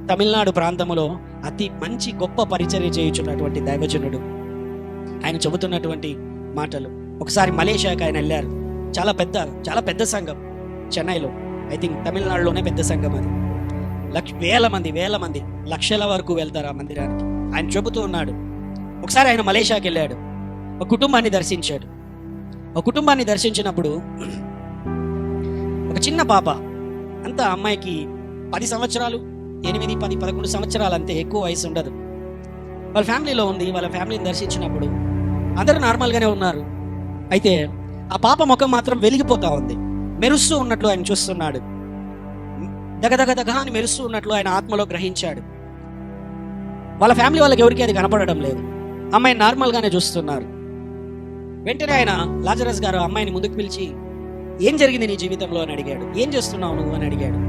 తమిళనాడు ప్రాంతంలో అతి మంచి గొప్ప పరిచర్య చేయుచున్నటువంటి దైవజనుడు. ఆయన చెబుతున్నటువంటి మాటలు. ఒకసారి మలేషియాకి ఆయన వెళ్ళారు. చాలా పెద్ద సంఘం చెన్నైలో. ఐ థింక్ తమిళనాడులోనే పెద్ద సంఘం అది. వేల మంది లక్షల వరకు వెళ్తారు ఆ మందిరానికి. ఆయన చెబుతూ ఉన్నాడు, ఒకసారి ఆయన మలేషియాకి వెళ్ళాడు. ఒక కుటుంబాన్ని దర్శించాడు. ఒక కుటుంబాన్ని దర్శించినప్పుడు ఒక చిన్న పాప, అంతా అమ్మాయికి 10 సంవత్సరాలు, 8, 10, 11 సంవత్సరాలు, అంతే, ఎక్కువ వయసు ఉండదు. వాళ్ళ ఫ్యామిలీలో ఉంది. వాళ్ళ ఫ్యామిలీని దర్శించినప్పుడు అందరూ నార్మల్గానే ఉన్నారు. అయితే ఆ పాప ముఖం మాత్రం వెలిగిపోతా ఉంది. మెరుస్తూ ఉన్నట్లు ఆయన చూస్తున్నాడు. దగదగదగ అని మెరుస్తూ ఉన్నట్లు ఆయన ఆత్మలో గ్రహించాడు. వాళ్ళ ఫ్యామిలీ వాళ్ళకి ఎవరికి అది కనపడడం లేదు. అమ్మాయి నార్మల్గానే చూస్తున్నారు. వెంటనే ఆయన లాజరస్ గారు అమ్మాయిని ముందుకు పిలిచి, ఏం జరిగింది నీ జీవితంలో అని అడిగాడు. ఏం చేస్తున్నావు నువ్వు అని అడిగాడు.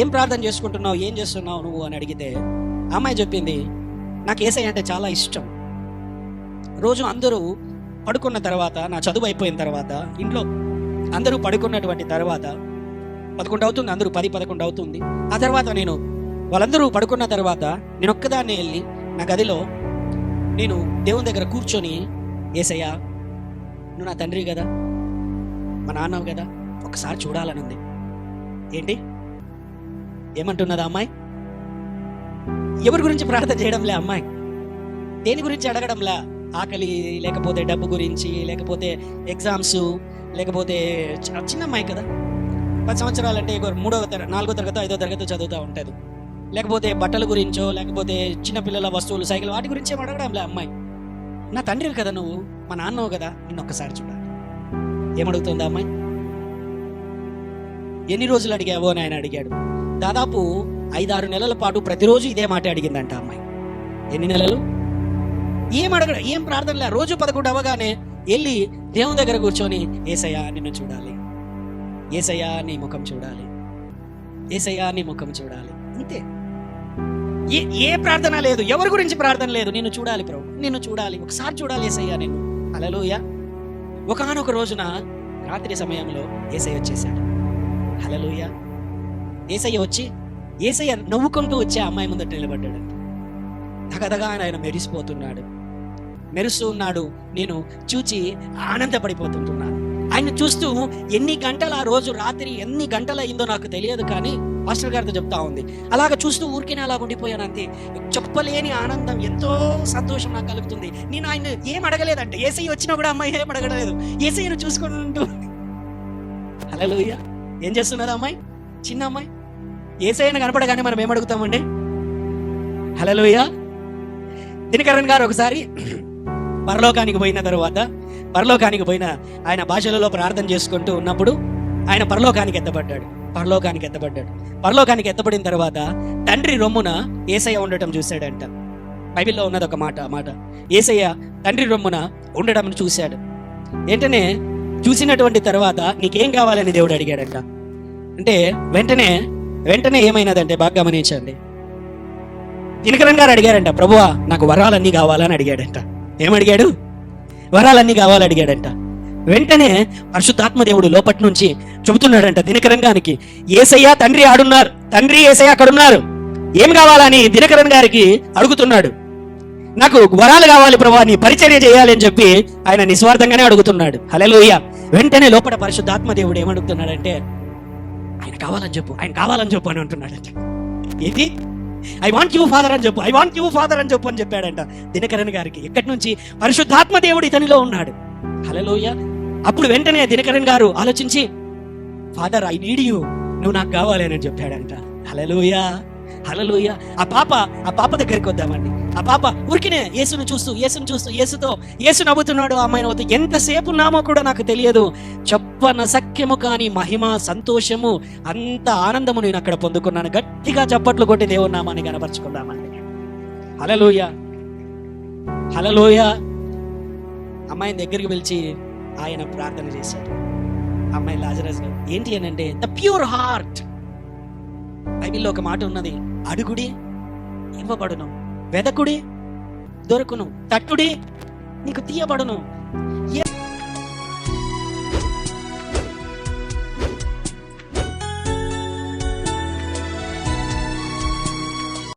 ఏం ప్రార్థన చేసుకుంటున్నావు, ఏం చేస్తున్నావు నువ్వు అని అడిగితే అమ్మాయి చెప్పింది, నాకు యేసయ్య అంటే చాలా ఇష్టం. రోజు అందరూ పడుకున్న తర్వాత, నా చదువు అయిపోయిన తర్వాత, ఇంట్లో అందరూ పడుకున్నటువంటి తర్వాత 11 అవుతుంది, అందరూ 10, 11 అవుతుంది. ఆ తర్వాత వాళ్ళందరూ పడుకున్న తర్వాత నేను ఒక్కదాన్ని వెళ్ళి నా గదిలో నేను దేవుని దగ్గర కూర్చొని, యేసయ్య నువ్వు నా తండ్రి కదా, మా నాన్నవు కదా, ఒకసారి చూడాలని ఉంది. ఏంటి ఏమంటున్నదా అమ్మాయి? ఎవరి గురించి ప్రార్థన చేయడంలే అమ్మాయి, దేని గురించి అడగడంలా. ఆకలి, లేకపోతే డబ్బు గురించి, లేకపోతే ఎగ్జామ్స్, లేకపోతే చిన్న అమ్మాయి కదా, 10 సంవత్సరాలు అంటే 3వ తరగతి, 4వ తరగతి, 5వ తరగతి చదువుతూ ఉంటుంది. లేకపోతే బట్టల గురించో, లేకపోతే చిన్నపిల్లల వస్తువులు, సైకిల్, వాటి గురించి ఏం అడగడంలే అమ్మాయి. నా తండ్రివి కదా నువ్వు, మా నాన్నవు కదా, నిన్ను ఒక్కసారి చూడాలి. ఏమడుగుతుందా అమ్మాయి? ఎన్ని రోజులు అడిగావో అని ఆయన అడిగాడు. దాదాపు 5-6 నెలల పాటు ప్రతిరోజు ఇదే మాట అడిగిందంట అమ్మాయి. ఎన్ని నెలలు? ఏం ప్రార్థనలే. రోజు 11 అవ్వగానే వెళ్ళి దేవుని దగ్గర కూర్చొని, యేసయ్య నిన్ను చూడాలి, యేసయ్య నీ ముఖం చూడాలి, యేసయ్య నీ ముఖం చూడాలి, అంతే. ఏ ప్రార్థన లేదు, ఎవరి గురించి ప్రార్థన లేదు. నిన్ను చూడాలి ప్రభు, నిన్ను చూడాలి, ఒకసారి చూడాలి యేసయ్య నిన్ను. హల్లెలూయా. ఒకానొక రోజున రాత్రి సమయంలో యేసయ్య వచ్చేసాడు. హల్లెలూయా. యేసయ్య వచ్చి, యేసయ్య నవ్వుకుంటూ వచ్చే అమ్మాయి ముందట నిలబడ్డాడు. దగదగా ఆయన మెరుస్తూ ఉన్నాడు. నేను చూచి ఆనందపడిపోతుంటున్నాను. ఆయన చూస్తూ ఎన్ని గంటలు, ఆ రోజు రాత్రి ఎన్ని గంటలు అయిందో నాకు తెలియదు, కానీ మాస్టర్ గారితో చెప్తా ఉంది, అలాగ చూస్తూ ఊరికే అలా ఉండిపోయాను అంతే. చెప్పలేని ఆనందం, ఎంతో సంతోషం నాకు కలుగుతుంది. నేను ఆయన ఏం అడగలేదంటే, యేసయ్య వచ్చినా కూడా అమ్మాయి ఏం అడగలేదు, యేసయ్యను చూసుకుంటూ. హల్లెలూయా. ఏం చేస్తున్నది అమ్మాయి? చిన్న అమ్మాయి. యేసయ్యను కనపడగానే మనం ఏం అడుగుతామండి? హల్లెలూయా. దినకరన్ గారు ఒకసారి పరలోకానికి పోయిన ఆయన భాషలలో ప్రార్థన చేసుకుంటూ ఉన్నప్పుడు ఆయన పరలోకానికి ఎత్తబడిన తర్వాత తండ్రి రొమ్మున యేసయ్య ఉండటం చూశాడంట. బైబిల్లో ఉన్నది ఒక మాట. యేసయ్య తండ్రి రొమ్మున ఉండడం చూశాడు. వెంటనే చూసినటువంటి తర్వాత నీకేం కావాలని దేవుడు అడిగాడంట. అంటే వెంటనే ఏమైనదంటే, బాగా గమనించండి, దినకరన్ గారు అడిగారంట, ప్రభువా నాకు వరాలన్నీ కావాలని అడిగాడంట. ఏమడిగాడు? వరాలన్నీ కావాలని అడిగాడంట. వెంటనే పరిశుద్ధాత్మ దేవుడు లోపటి నుంచి చెబుతున్నాడంట దినకరన్ గారికి, యేసయ్య తండ్రి ఆడున్నారు, తండ్రి యేసయ్య అక్కడున్నారు, ఏం కావాలని దినకరన్ గారికి అడుగుతున్నాడు. నాకు వరాలు కావాలి ప్రభువా, నీ పరిచర్య చేయాలి అని చెప్పి ఆయన నిస్వార్థంగానే అడుగుతున్నాడు. హల్లెలూయా. వెంటనే లోపల పరిశుద్ధాత్మ దేవుడు ఏమడుగుతున్నాడంటే, ఆయన కావాలని చెప్పు అని అంటున్నాడంట. ఏంటి? ఐ వాంట్ యూ ఫాదర్ అని చెప్పు అని చెప్పాడంట దినకరన్ గారికి. ఎక్కడి నుంచి? పరిశుద్ధాత్మ దేవుడు ఇతనిలో ఉన్నాడు. హల్లెలూయా. అప్పుడు వెంటనే దినకరన్ గారు ఆలోచించి, ఫాదర్ ఐ నీడ్ యూ, నువ్వు నాకు కావాలి అని చెప్పాడంట. హల్లెలూయా. ఆ పాప దగ్గరికి వద్దామండి. ఆ పాప ఊరికినే యేసును చూస్తూ యేసు నవ్వుతున్నాడు. ఆ అమ్మాయి నవ్వుతూ, ఎంతసేపు ఉన్నామో కూడా నాకు తెలియదు, చెప్పన సఖ్యము కానీ మహిమ, సంతోషము, అంత ఆనందము నేను అక్కడ పొందుకున్నాను. గట్టిగా చప్పట్లు కొట్టి దేవుని నామాన్ని కనపరుచుకుందామండి. హల్లెలూయా. అమ్మాయిని దగ్గరికి పిలిచి ఆయన ప్రార్థన చేశాడు. అమ్మాయి లాజరస్ గారు ఏంటి అని అంటే, ద ప్యూర్ హార్ట్. బైబిల్లో ఒక మాట ఉన్నది, అడుగుడి ఇవ్వబడును, వెదకుడి దొరుకును, తట్టుడి నీకు తీయబడును.